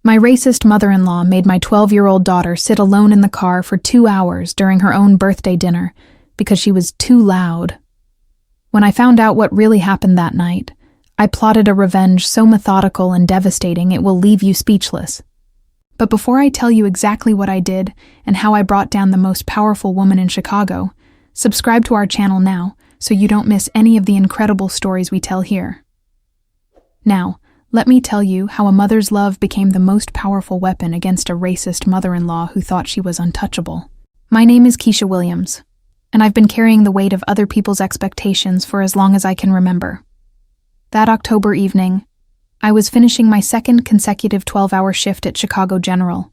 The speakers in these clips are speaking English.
My racist mother-in-law made my 12-year-old daughter sit alone in the car for 2 hours during her own birthday dinner because she was too loud. When I found out what really happened that night, I plotted a revenge so methodical and devastating it will leave you speechless. But before I tell you exactly what I did and how I brought down the most powerful woman in Chicago, subscribe to our channel now so you don't miss any of the incredible stories we tell here. Now, let me tell you how a mother's love became the most powerful weapon against a racist mother-in-law who thought she was untouchable. My name is Keisha Williams, and I've been carrying the weight of other people's expectations for as long as I can remember. That October evening, I was finishing my second consecutive 12-hour shift at Chicago General.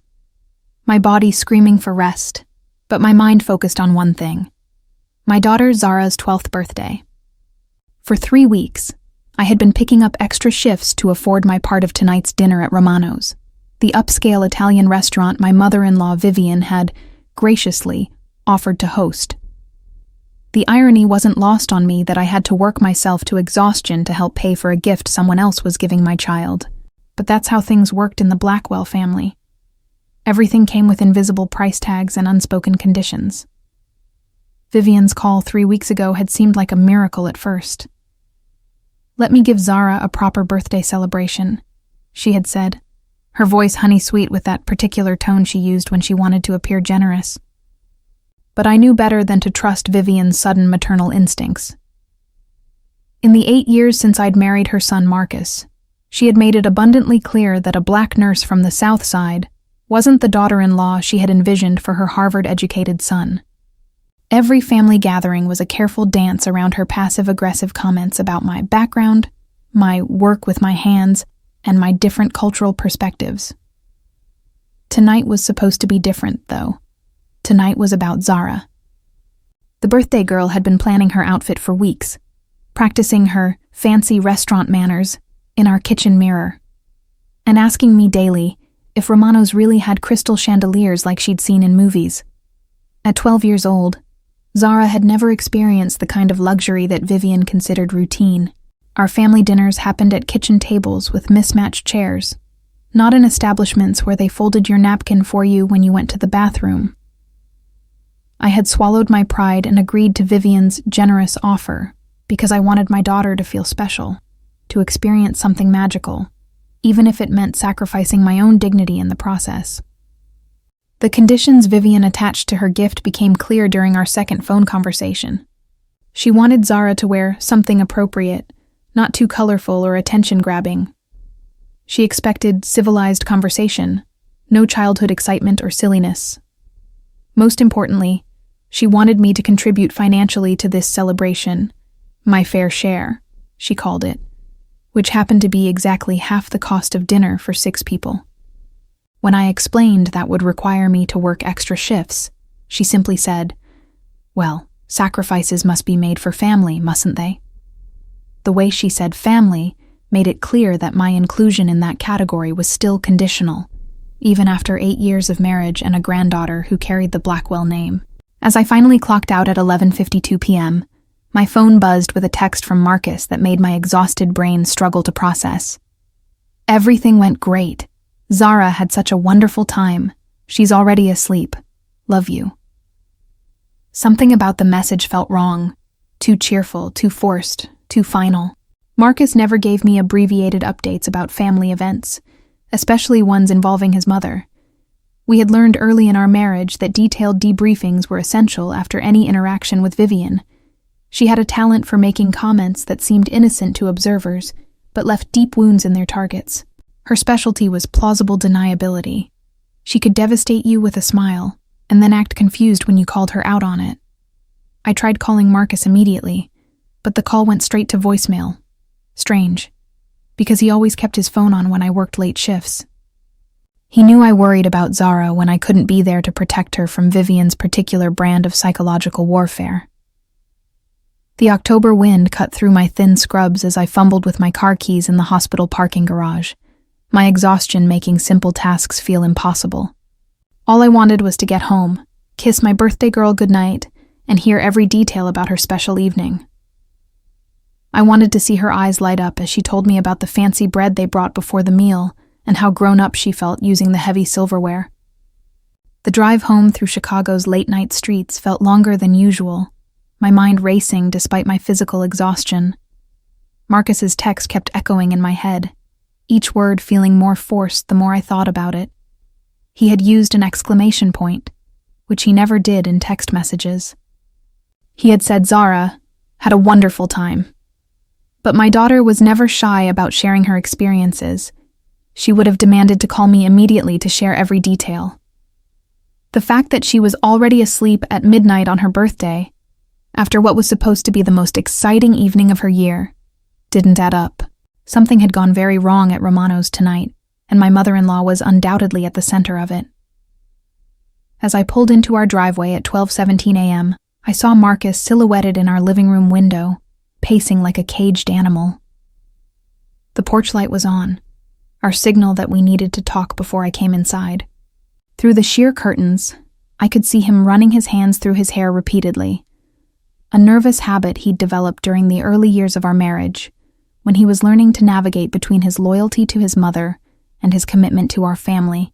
My body screaming for rest, but my mind focused on one thing: my daughter Zara's 12th birthday. For 3 weeks, I had been picking up extra shifts to afford my part of tonight's dinner at Romano's, the upscale Italian restaurant my mother-in-law Vivian had, graciously, offered to host. The irony wasn't lost on me that I had to work myself to exhaustion to help pay for a gift someone else was giving my child. But that's how things worked in the Blackwell family. Everything came with invisible price tags and unspoken conditions. Vivian's call 3 weeks ago had seemed like a miracle at first. "Let me give Zara a proper birthday celebration," she had said, her voice honey-sweet with that particular tone she used when she wanted to appear generous. But I knew better than to trust Vivian's sudden maternal instincts. In the 8 years since I'd married her son Marcus, she had made it abundantly clear that a black nurse from the South Side wasn't the daughter-in-law she had envisioned for her Harvard-educated son. Every family gathering was a careful dance around her passive-aggressive comments about my background, my work with my hands, and my different cultural perspectives. Tonight was supposed to be different, though. Tonight was about Zara. The birthday girl had been planning her outfit for weeks, practicing her fancy restaurant manners in our kitchen mirror, and asking me daily if Romano's really had crystal chandeliers like she'd seen in movies. At 12 years old, Zara had never experienced the kind of luxury that Vivian considered routine. Our family dinners happened at kitchen tables with mismatched chairs, not in establishments where they folded your napkin for you when you went to the bathroom. I had swallowed my pride and agreed to Vivian's generous offer because I wanted my daughter to feel special, to experience something magical, even if it meant sacrificing my own dignity in the process. The conditions Vivian attached to her gift became clear during our second phone conversation. She wanted Zara to wear something appropriate, not too colorful or attention-grabbing. She expected civilized conversation, no childhood excitement or silliness. Most importantly, she wanted me to contribute financially to this celebration, my fair share, she called it, which happened to be exactly half the cost of dinner for 6 people. When I explained that would require me to work extra shifts, she simply said, "Well, sacrifices must be made for family, mustn't they?" The way she said family made it clear that my inclusion in that category was still conditional, even after 8 years of marriage and a granddaughter who carried the Blackwell name. As I finally clocked out at 11:52 p.m., my phone buzzed with a text from Marcus that made my exhausted brain struggle to process. "Everything went great. Zara had such a wonderful time. She's already asleep. Love you." Something about the message felt wrong. Too cheerful, too forced, too final. Marcus never gave me abbreviated updates about family events, especially ones involving his mother. We had learned early in our marriage that detailed debriefings were essential after any interaction with Vivian. She had a talent for making comments that seemed innocent to observers, but left deep wounds in their targets. Her specialty was plausible deniability. She could devastate you with a smile, and then act confused when you called her out on it. I tried calling Marcus immediately, but the call went straight to voicemail. Strange, because he always kept his phone on when I worked late shifts. He knew I worried about Zara when I couldn't be there to protect her from Vivian's particular brand of psychological warfare. The October wind cut through my thin scrubs as I fumbled with my car keys in the hospital parking garage, my exhaustion making simple tasks feel impossible. All I wanted was to get home, kiss my birthday girl goodnight, and hear every detail about her special evening. I wanted to see her eyes light up as she told me about the fancy bread they brought before the meal, and how grown up she felt using the heavy silverware. The drive home through Chicago's late-night streets felt longer than usual, my mind racing despite my physical exhaustion. Marcus's text kept echoing in my head, each word feeling more forced the more I thought about it. He had used an exclamation point, which he never did in text messages. He had said Zara had a wonderful time. But my daughter was never shy about sharing her experiences. She would have demanded to call me immediately to share every detail. The fact that she was already asleep at midnight on her birthday, after what was supposed to be the most exciting evening of her year, didn't add up. Something had gone very wrong at Romano's tonight, and my mother-in-law was undoubtedly at the center of it. As I pulled into our driveway at 12:17 a.m., I saw Marcus silhouetted in our living room window, pacing like a caged animal. The porch light was on, our signal that we needed to talk before I came inside. Through the sheer curtains, I could see him running his hands through his hair repeatedly, a nervous habit he'd developed during the early years of our marriage, when he was learning to navigate between his loyalty to his mother and his commitment to our family.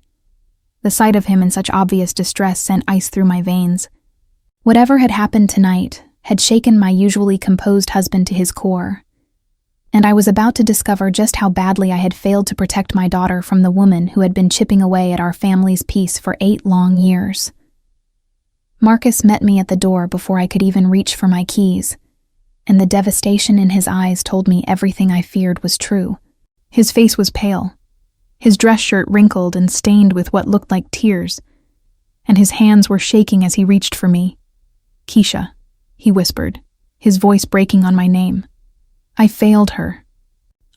The sight of him in such obvious distress sent ice through my veins. Whatever had happened tonight had shaken my usually composed husband to his core, and I was about to discover just how badly I had failed to protect my daughter from the woman who had been chipping away at our family's peace for 8 long years. Marcus met me at the door before I could even reach for my keys, and the devastation in his eyes told me everything I feared was true. His face was pale, his dress shirt wrinkled and stained with what looked like tears, and his hands were shaking as he reached for me. "Keisha," he whispered, his voice breaking on my name. "I failed her.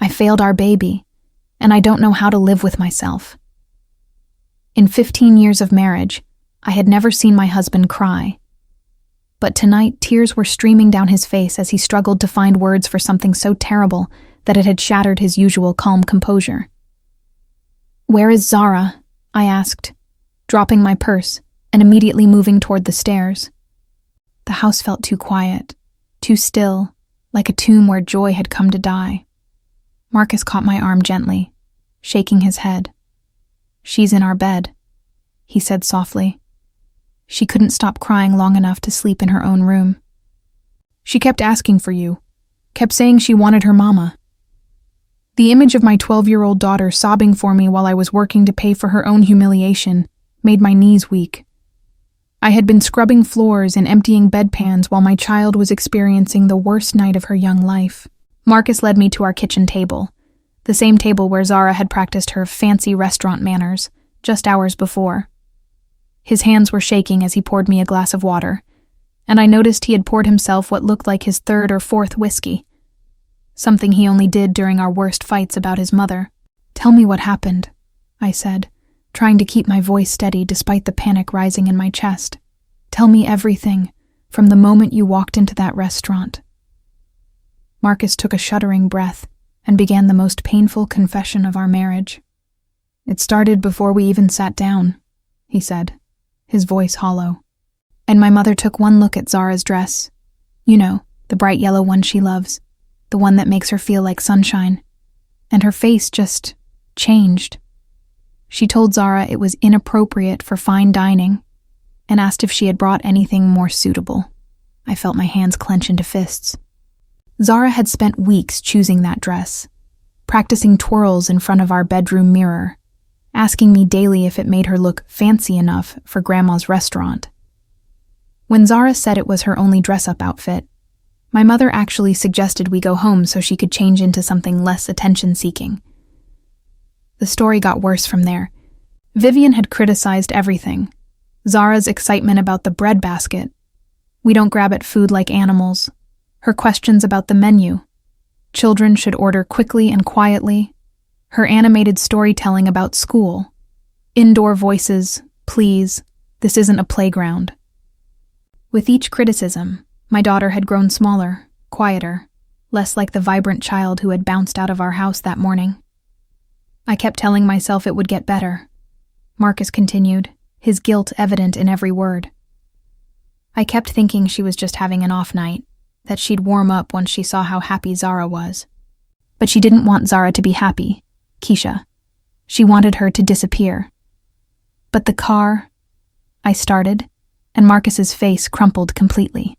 I failed our baby, and I don't know how to live with myself." In 15 years of marriage, I had never seen my husband cry. But tonight, tears were streaming down his face as he struggled to find words for something so terrible that it had shattered his usual calm composure. "Where is Zara?" I asked, dropping my purse and immediately moving toward the stairs. The house felt too quiet, too still, like a tomb where joy had come to die. Marcus caught my arm gently, shaking his head. "She's in our bed," he said softly. "She couldn't stop crying long enough to sleep in her own room. She kept asking for you, kept saying she wanted her mama." The image of my 12-year-old daughter sobbing for me while I was working to pay for her own humiliation made my knees weak. I had been scrubbing floors and emptying bedpans while my child was experiencing the worst night of her young life. Marcus led me to our kitchen table, the same table where Zara had practiced her fancy restaurant manners just hours before. His hands were shaking as he poured me a glass of water, and I noticed he had poured himself what looked like his 3rd or 4th whiskey, something he only did during our worst fights about his mother. "Tell me what happened," I said, trying to keep my voice steady despite the panic rising in my chest. "Tell me everything, from the moment you walked into that restaurant." Marcus took a shuddering breath and began the most painful confession of our marriage. "It started before we even sat down," he said, his voice hollow. "And my mother took one look at Zara's dress. You know, the bright yellow one she loves, the one that makes her feel like sunshine. And her face just changed. She told Zara it was inappropriate for fine dining and asked if she had brought anything more suitable." I felt my hands clench into fists. Zara had spent weeks choosing that dress, practicing twirls in front of our bedroom mirror, asking me daily if it made her look fancy enough for Grandma's restaurant. When Zara said it was her only dress-up outfit, my mother actually suggested we go home so she could change into something less attention-seeking. The story got worse from there. Vivian had criticized everything. Zara's excitement about the bread basket. We don't grab at food like animals. Her questions about the menu. Children should order quickly and quietly. Her animated storytelling about school. Indoor voices, please, this isn't a playground. With each criticism, my daughter had grown smaller, quieter, less like the vibrant child who had bounced out of our house that morning. I kept telling myself it would get better. Marcus continued, his guilt evident in every word. I kept thinking she was just having an off night, that she'd warm up once she saw how happy Zara was. But she didn't want Zara to be happy, Keisha. She wanted her to disappear. But the car, I started, and Marcus's face crumpled completely.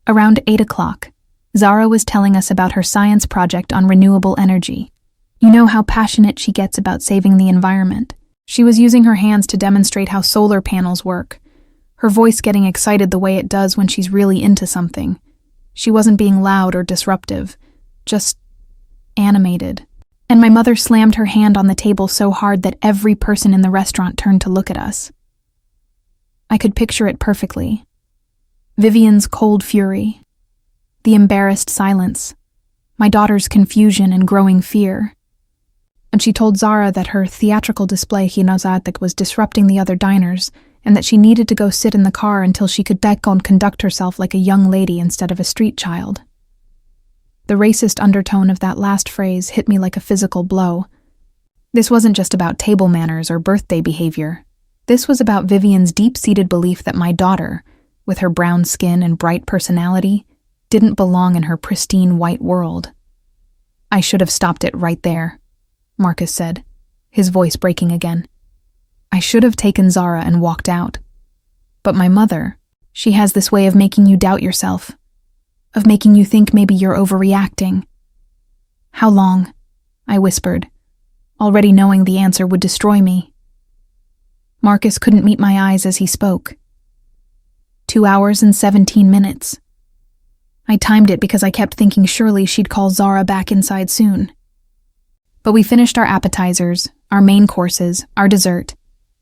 Around 8 o'clock, Zara was telling us about her science project on renewable energy. You know how passionate she gets about saving the environment. She was using her hands to demonstrate how solar panels work, her voice getting excited the way it does when she's really into something. She wasn't being loud or disruptive, just animated. And my mother slammed her hand on the table so hard that every person in the restaurant turned to look at us. I could picture it perfectly. Vivian's cold fury, the embarrassed silence, my daughter's confusion and growing fear. And she told Zara that her theatrical display was disrupting the other diners and that she needed to go sit in the car until she could conduct herself like a young lady instead of a street child. The racist undertone of that last phrase hit me like a physical blow. This wasn't just about table manners or birthday behavior. This was about Vivian's deep-seated belief that my daughter, with her brown skin and bright personality, didn't belong in her pristine white world. I should have stopped it right there, Marcus said, his voice breaking again. I should have taken Zara and walked out. But my mother, she has this way of making you doubt yourself, of making you think maybe you're overreacting. How long? I whispered, already knowing the answer would destroy me. Marcus couldn't meet my eyes as he spoke. 2 hours and 17 minutes. I timed it because I kept thinking surely she'd call Zara back inside soon. But we finished our appetizers, our main courses, our dessert,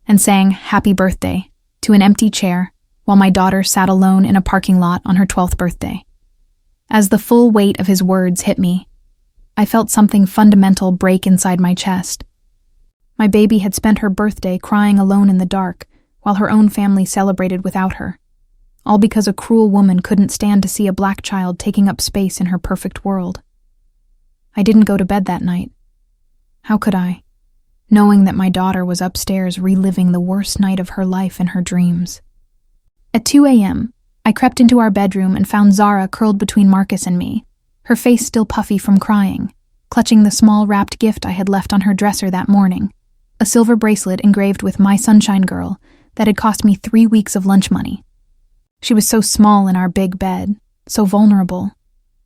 and sang Happy Birthday to an empty chair while my daughter sat alone in a parking lot on her 12th birthday. As the full weight of his words hit me, I felt something fundamental break inside my chest. My baby had spent her birthday crying alone in the dark while her own family celebrated without her, all because a cruel woman couldn't stand to see a black child taking up space in her perfect world. I didn't go to bed that night. How could I, knowing that my daughter was upstairs reliving the worst night of her life in her dreams? At 2 a.m., I crept into our bedroom and found Zara curled between Marcus and me, her face still puffy from crying, clutching the small wrapped gift I had left on her dresser that morning, a silver bracelet engraved with My Sunshine Girl that had cost me 3 weeks of lunch money. She was so small in our big bed, so vulnerable,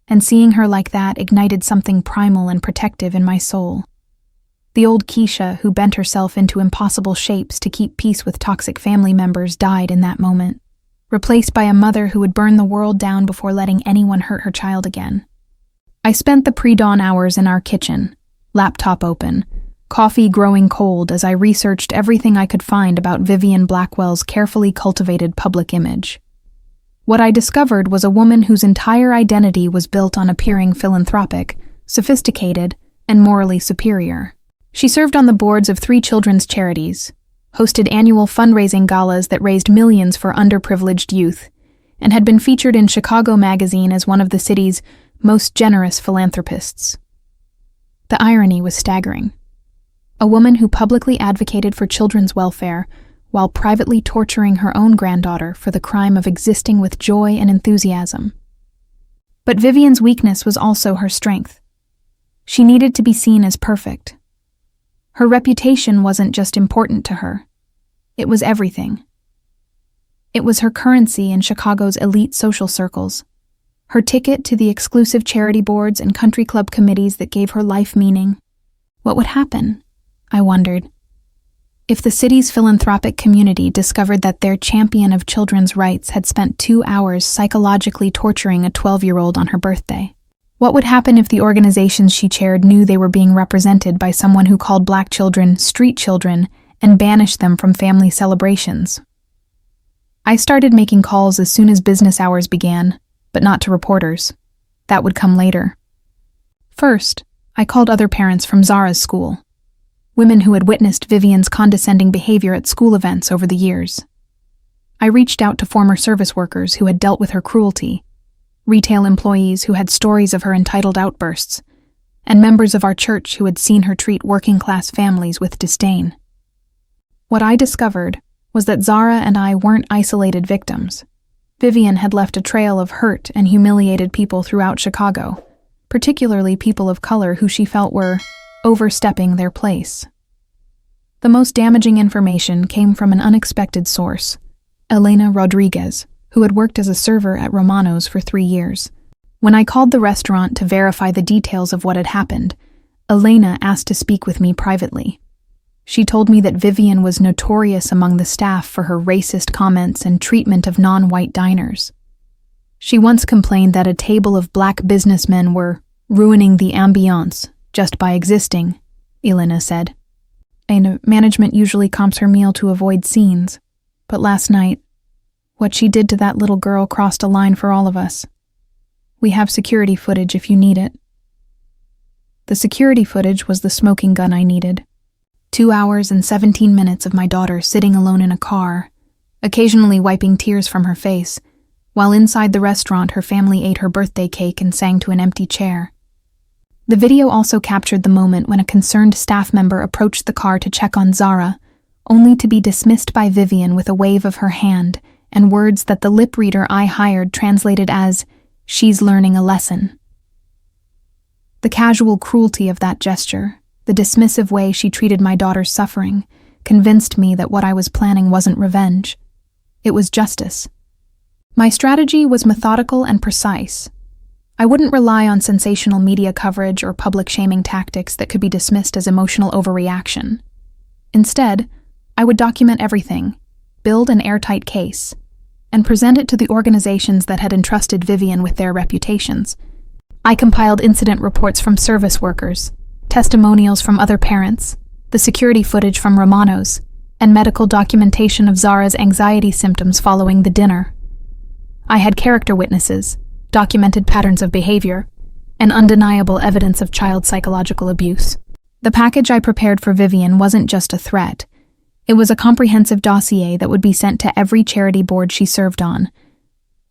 and seeing her like that ignited something primal and protective in my soul. The old Keisha, who bent herself into impossible shapes to keep peace with toxic family members, died in that moment, replaced by a mother who would burn the world down before letting anyone hurt her child again. I spent the pre-dawn hours in our kitchen, laptop open, coffee growing cold as I researched everything I could find about Vivian Blackwell's carefully cultivated public image. What I discovered was a woman whose entire identity was built on appearing philanthropic, sophisticated, and morally superior. She served on the boards of 3 children's charities, hosted annual fundraising galas that raised millions for underprivileged youth, and had been featured in Chicago Magazine as one of the city's most generous philanthropists. The irony was staggering. A woman who publicly advocated for children's welfare while privately torturing her own granddaughter for the crime of existing with joy and enthusiasm. But Vivian's weakness was also her strength. She needed to be seen as perfect. Her reputation wasn't just important to her. It was everything. It was her currency in Chicago's elite social circles, her ticket to the exclusive charity boards and country club committees that gave her life meaning. What would happen, I wondered, if the city's philanthropic community discovered that their champion of children's rights had spent 2 hours psychologically torturing a 12-year-old on her birthday? What would happen if the organizations she chaired knew they were being represented by someone who called black children street children and banished them from family celebrations? I started making calls as soon as business hours began, but not to reporters. That would come later. First, I called other parents from Zara's school, women who had witnessed Vivian's condescending behavior at school events over the years. I reached out to former service workers who had dealt with her cruelty, retail employees who had stories of her entitled outbursts, and members of our church who had seen her treat working-class families with disdain. What I discovered was that Zara and I weren't isolated victims. Vivian had left a trail of hurt and humiliated people throughout Chicago, particularly people of color who she felt were overstepping their place. The most damaging information came from an unexpected source, Elena Rodriguez, who had worked as a server at Romano's for 3 years. When I called the restaurant to verify the details of what had happened, Elena asked to speak with me privately. She told me that Vivian was notorious among the staff for her racist comments and treatment of non-white diners. She once complained that a table of black businessmen were ruining the ambiance just by existing, Elena said. And management usually comps her meal to avoid scenes. But last night, what she did to that little girl crossed a line for all of us. We have security footage if you need it. The security footage was the smoking gun I needed. 2 hours and 17 minutes of my daughter sitting alone in a car, occasionally wiping tears from her face, while inside the restaurant her family ate her birthday cake and sang to an empty chair. The video also captured the moment when a concerned staff member approached the car to check on Zara, only to be dismissed by Vivian with a wave of her hand and words that the lip reader I hired translated as, "She's learning a lesson." The casual cruelty of that gesture, the dismissive way she treated my daughter's suffering, convinced me that what I was planning wasn't revenge. It was justice. My strategy was methodical and precise. I wouldn't rely on sensational media coverage or public shaming tactics that could be dismissed as emotional overreaction. Instead, I would document everything, build an airtight case, and present it to the organizations that had entrusted Vivian with their reputations. I compiled incident reports from service workers, testimonials from other parents, the security footage from Romano's, and medical documentation of Zara's anxiety symptoms following the dinner. I had character witnesses, documented patterns of behavior, and undeniable evidence of child psychological abuse. The package I prepared for Vivian wasn't just a threat. It was a comprehensive dossier that would be sent to every charity board she served on,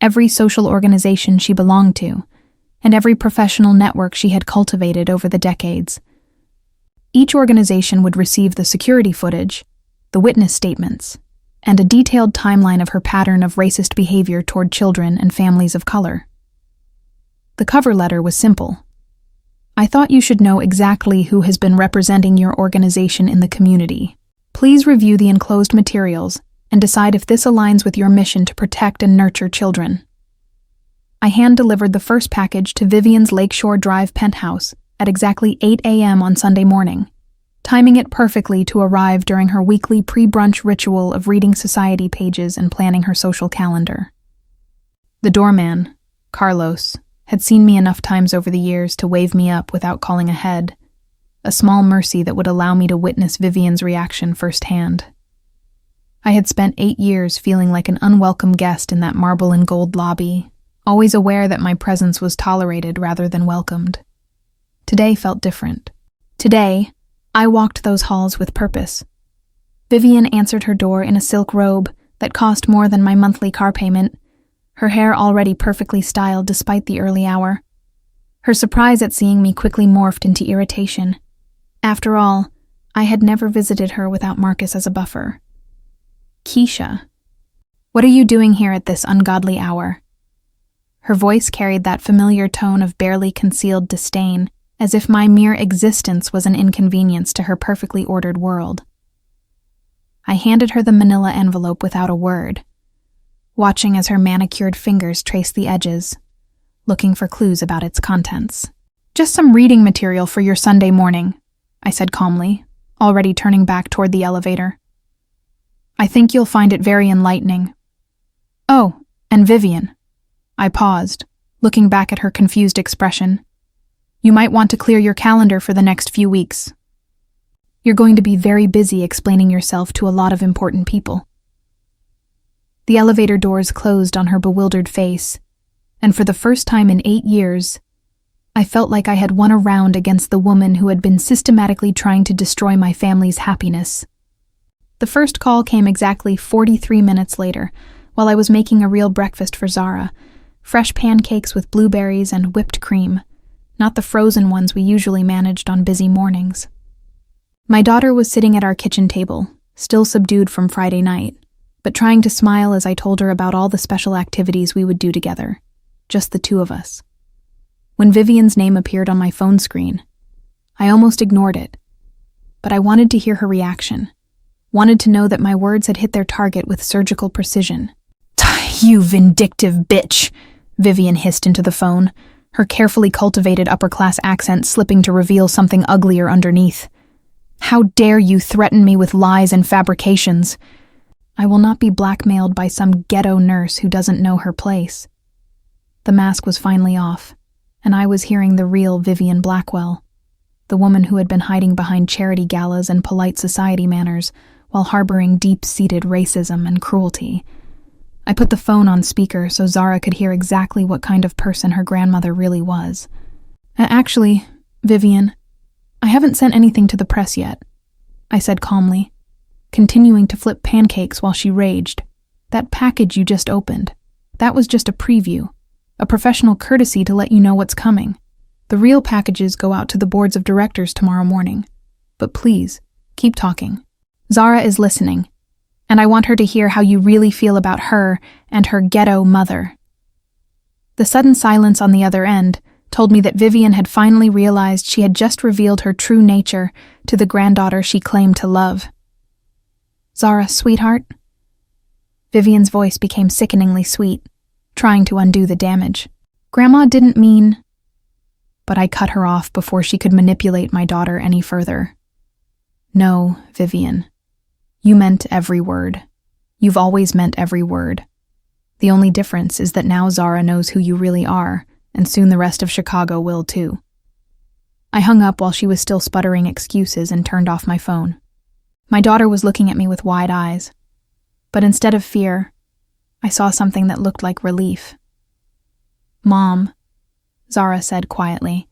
every social organization she belonged to, and every professional network she had cultivated over the decades. Each organization would receive the security footage, the witness statements, and a detailed timeline of her pattern of racist behavior toward children and families of color. The cover letter was simple. I thought you should know exactly who has been representing your organization in the community. Please review the enclosed materials and decide if this aligns with your mission to protect and nurture children. I hand-delivered the first package to Vivian's Lakeshore Drive penthouse at exactly 8 a.m. on Sunday morning, timing it perfectly to arrive during her weekly pre-brunch ritual of reading society pages and planning her social calendar. The doorman, Carlos, had seen me enough times over the years to wave me up without calling ahead, a small mercy that would allow me to witness Vivian's reaction firsthand. I had spent 8 years feeling like an unwelcome guest in that marble and gold lobby, always aware that my presence was tolerated rather than welcomed. Today felt different. Today, I walked those halls with purpose. Vivian answered her door in a silk robe that cost more than my monthly car payment, her hair already perfectly styled despite the early hour. Her surprise at seeing me quickly morphed into irritation. After all, I had never visited her without Marcus as a buffer. "Keisha, what are you doing here at this ungodly hour?" Her voice carried that familiar tone of barely concealed disdain, as if my mere existence was an inconvenience to her perfectly ordered world. I handed her the manila envelope without a word, watching as her manicured fingers traced the edges, looking for clues about its contents. "Just some reading material for your Sunday morning," I said calmly, already turning back toward the elevator. "I think you'll find it very enlightening." "Oh, and Vivian." I paused, looking back at her confused expression. "You might want to clear your calendar for the next few weeks. You're going to be very busy explaining yourself to a lot of important people." The elevator doors closed on her bewildered face, and for the first time in 8 years, I felt like I had won a round against the woman who had been systematically trying to destroy my family's happiness. The first call came exactly 43 minutes later, while I was making a real breakfast for Zara, fresh pancakes with blueberries and whipped cream, not the frozen ones we usually managed on busy mornings. My daughter was sitting at our kitchen table, still subdued from Friday night, but trying to smile as I told her about all the special activities we would do together, just the two of us. When Vivian's name appeared on my phone screen, I almost ignored it, but I wanted to hear her reaction, wanted to know that my words had hit their target with surgical precision. "You vindictive bitch," Vivian hissed into the phone, her carefully cultivated upper-class accent slipping to reveal something uglier underneath. "How dare you threaten me with lies and fabrications? I will not be blackmailed by some ghetto nurse who doesn't know her place." The mask was finally off, and I was hearing the real Vivian Blackwell, the woman who had been hiding behind charity galas and polite society manners while harboring deep-seated racism and cruelty. I put the phone on speaker so Zara could hear exactly what kind of person her grandmother really was. "Actually, Vivian, I haven't sent anything to the press yet," I said calmly, continuing to flip pancakes while she raged. "That package you just opened, that was just a preview, a professional courtesy to let you know what's coming. The real packages go out to the boards of directors tomorrow morning. But please, keep talking. Zara is listening, and I want her to hear how you really feel about her and her ghetto mother." The sudden silence on the other end told me that Vivian had finally realized she had just revealed her true nature to the granddaughter she claimed to love. "Zara, sweetheart?" Vivian's voice became sickeningly sweet, trying to undo the damage. "Grandma didn't mean—" But I cut her off before she could manipulate my daughter any further. "No, Vivian. You meant every word. You've always meant every word. The only difference is that now Zara knows who you really are, and soon the rest of Chicago will too." I hung up while she was still sputtering excuses and turned off my phone. My daughter was looking at me with wide eyes, but instead of fear, I saw something that looked like relief. "Mom," Zara said quietly,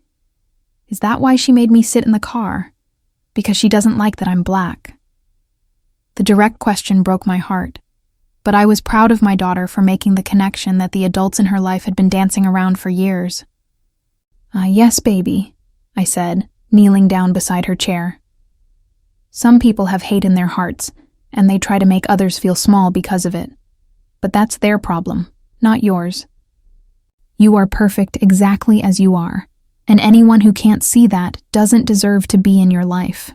"is that why she made me sit in the car? Because she doesn't like that I'm black?" The direct question broke my heart, but I was proud of my daughter for making the connection that the adults in her life had been dancing around for years. "Yes, baby," I said, kneeling down beside her chair. "Some people have hate in their hearts, and they try to make others feel small because of it. But that's their problem, not yours. You are perfect exactly as you are, and anyone who can't see that doesn't deserve to be in your life."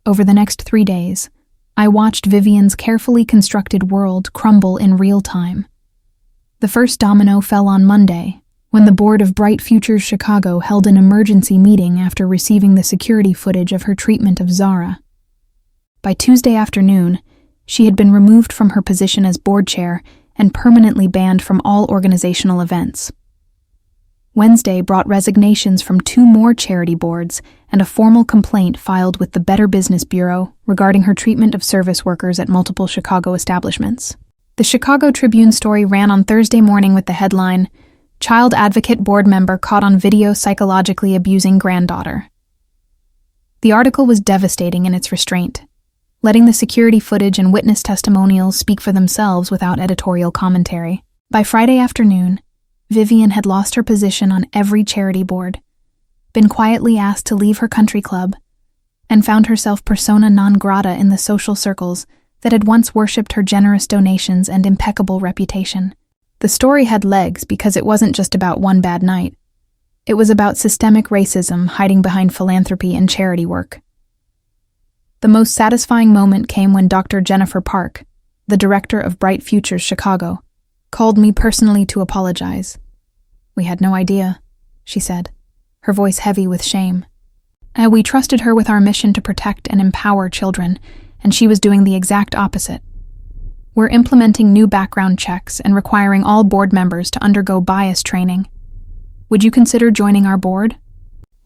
Over the next 3 days, I watched Vivian's carefully constructed world crumble in real time. The first domino fell on Monday, when the board of Bright Futures Chicago held an emergency meeting after receiving the security footage of her treatment of Zara. By Tuesday afternoon, she had been removed from her position as board chair and permanently banned from all organizational events. Wednesday brought resignations from 2 more charity boards and a formal complaint filed with the Better Business Bureau regarding her treatment of service workers at multiple Chicago establishments. The Chicago Tribune story ran on Thursday morning with the headline, "Child Advocate Board Member Caught on Video Psychologically Abusing Granddaughter." The article was devastating in its restraint, letting the security footage and witness testimonials speak for themselves without editorial commentary. By Friday afternoon, Vivian had lost her position on every charity board, been quietly asked to leave her country club, and found herself persona non grata in the social circles that had once worshipped her generous donations and impeccable reputation. The story had legs because it wasn't just about one bad night. It was about systemic racism hiding behind philanthropy and charity work. The most satisfying moment came when Dr. Jennifer Park, the director of Bright Futures Chicago, called me personally to apologize. "We had no idea," she said, her voice heavy with shame. We trusted her with our mission to protect and empower children, and she was doing the exact opposite. We're implementing new background checks and requiring all board members to undergo bias training. Would you consider joining our board?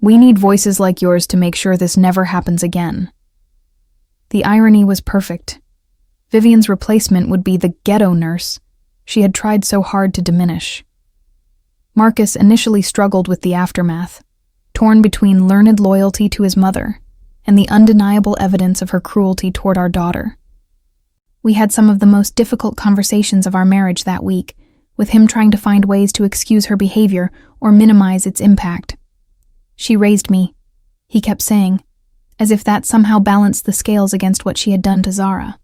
We need voices like yours to make sure this never happens again." The irony was perfect. Vivian's replacement would be the ghetto nurse she had tried so hard to diminish. Marcus initially struggled with the aftermath, torn between learned loyalty to his mother and the undeniable evidence of her cruelty toward our daughter. We had some of the most difficult conversations of our marriage that week, with him trying to find ways to excuse her behavior or minimize its impact. "She raised me," he kept saying, as if that somehow balanced the scales against what she had done to Zara.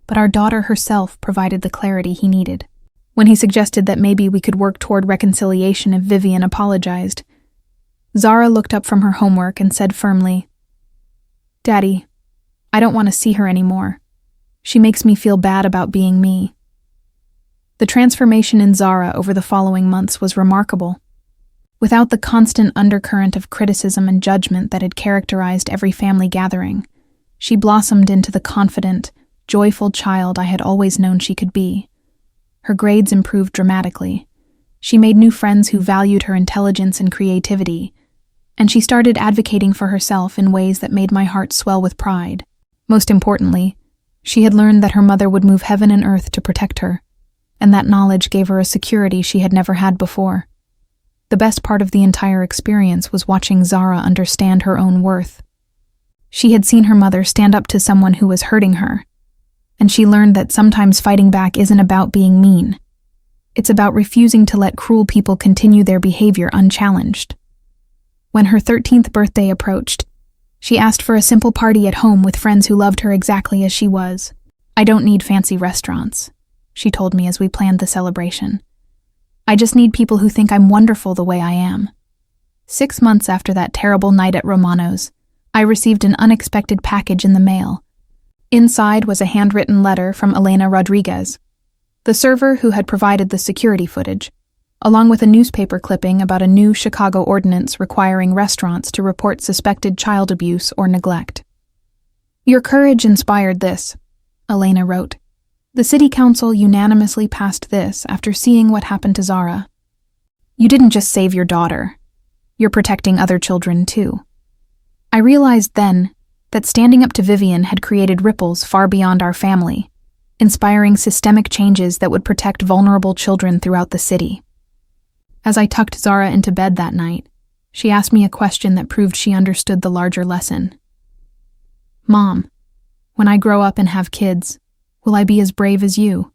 But our daughter herself provided the clarity he needed. When he suggested that maybe we could work toward reconciliation if Vivian apologized, Zara looked up from her homework and said firmly, "Daddy, I don't want to see her anymore. She makes me feel bad about being me. The transformation in Zara over the following months was remarkable. Without the constant undercurrent of criticism and judgment that had characterized every family gathering, she blossomed into the confident, joyful child I had always known she could be. Her grades improved dramatically. She made new friends who valued her intelligence and creativity, and she started advocating for herself in ways that made my heart swell with pride. Most importantly, she had learned that her mother would move heaven and earth to protect her, and that knowledge gave her a security she had never had before. The best part of the entire experience was watching Zara understand her own worth. She had seen her mother stand up to someone who was hurting her, and she learned that sometimes fighting back isn't about being mean. It's about refusing to let cruel people continue their behavior unchallenged. When her 13th birthday approached, she asked for a simple party at home with friends who loved her exactly as she was. "I don't need fancy restaurants," she told me as we planned the celebration. "I just need people who think I'm wonderful the way I am." 6 months after that terrible night at Romano's, I received an unexpected package in the mail. Inside was a handwritten letter from Elena Rodriguez, the server who had provided the security footage, along with a newspaper clipping about a new Chicago ordinance requiring restaurants to report suspected child abuse or neglect. "Your courage inspired this," Elena wrote. "The city council unanimously passed this after seeing what happened to Zara. You didn't just save your daughter. You're protecting other children too." I realized then that standing up to Vivian had created ripples far beyond our family, inspiring systemic changes that would protect vulnerable children throughout the city. As I tucked Zara into bed that night, she asked me a question that proved she understood the larger lesson. "Mom, when I grow up and have kids, will I be as brave as you?"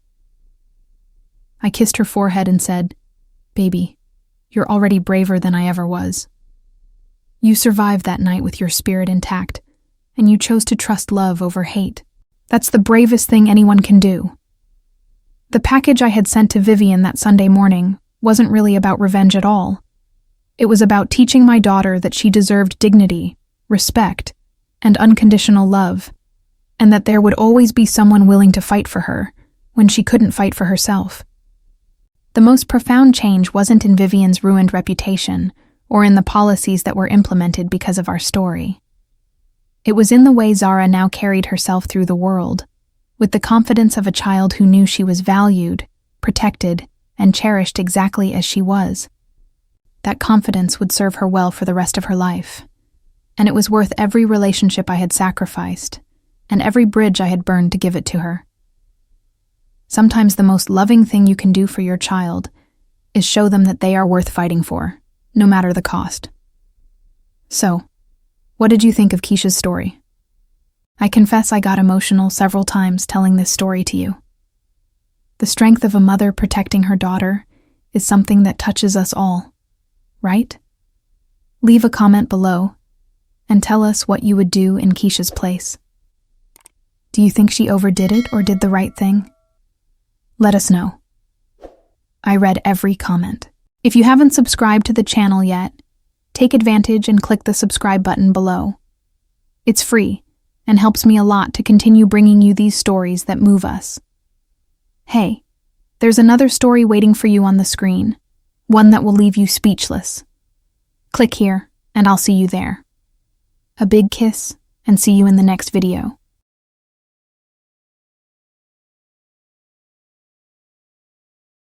I kissed her forehead and said, "Baby, you're already braver than I ever was. You survived that night with your spirit intact, and you chose to trust love over hate. That's the bravest thing anyone can do." The package I had sent to Vivian that Sunday morning wasn't really about revenge at all. It was about teaching my daughter that she deserved dignity, respect, and unconditional love, and that there would always be someone willing to fight for her when she couldn't fight for herself. The most profound change wasn't in Vivian's ruined reputation or in the policies that were implemented because of our story. It was in the way Zara now carried herself through the world, with the confidence of a child who knew she was valued, protected, and cherished exactly as she was. That confidence would serve her well for the rest of her life, and it was worth every relationship I had sacrificed and every bridge I had burned to give it to her. Sometimes the most loving thing you can do for your child is show them that they are worth fighting for, no matter the cost. So, what did you think of Keisha's story? I confess I got emotional several times telling this story to you. The strength of a mother protecting her daughter is something that touches us all, right? Leave a comment below and tell us what you would do in Keisha's place. Do you think she overdid it or did the right thing? Let us know. I read every comment. If you haven't subscribed to the channel yet, take advantage and click the subscribe button below. It's free and helps me a lot to continue bringing you these stories that move us. Hey, there's another story waiting for you on the screen, one that will leave you speechless. Click here and I'll see you there. A big kiss and see you in the next video.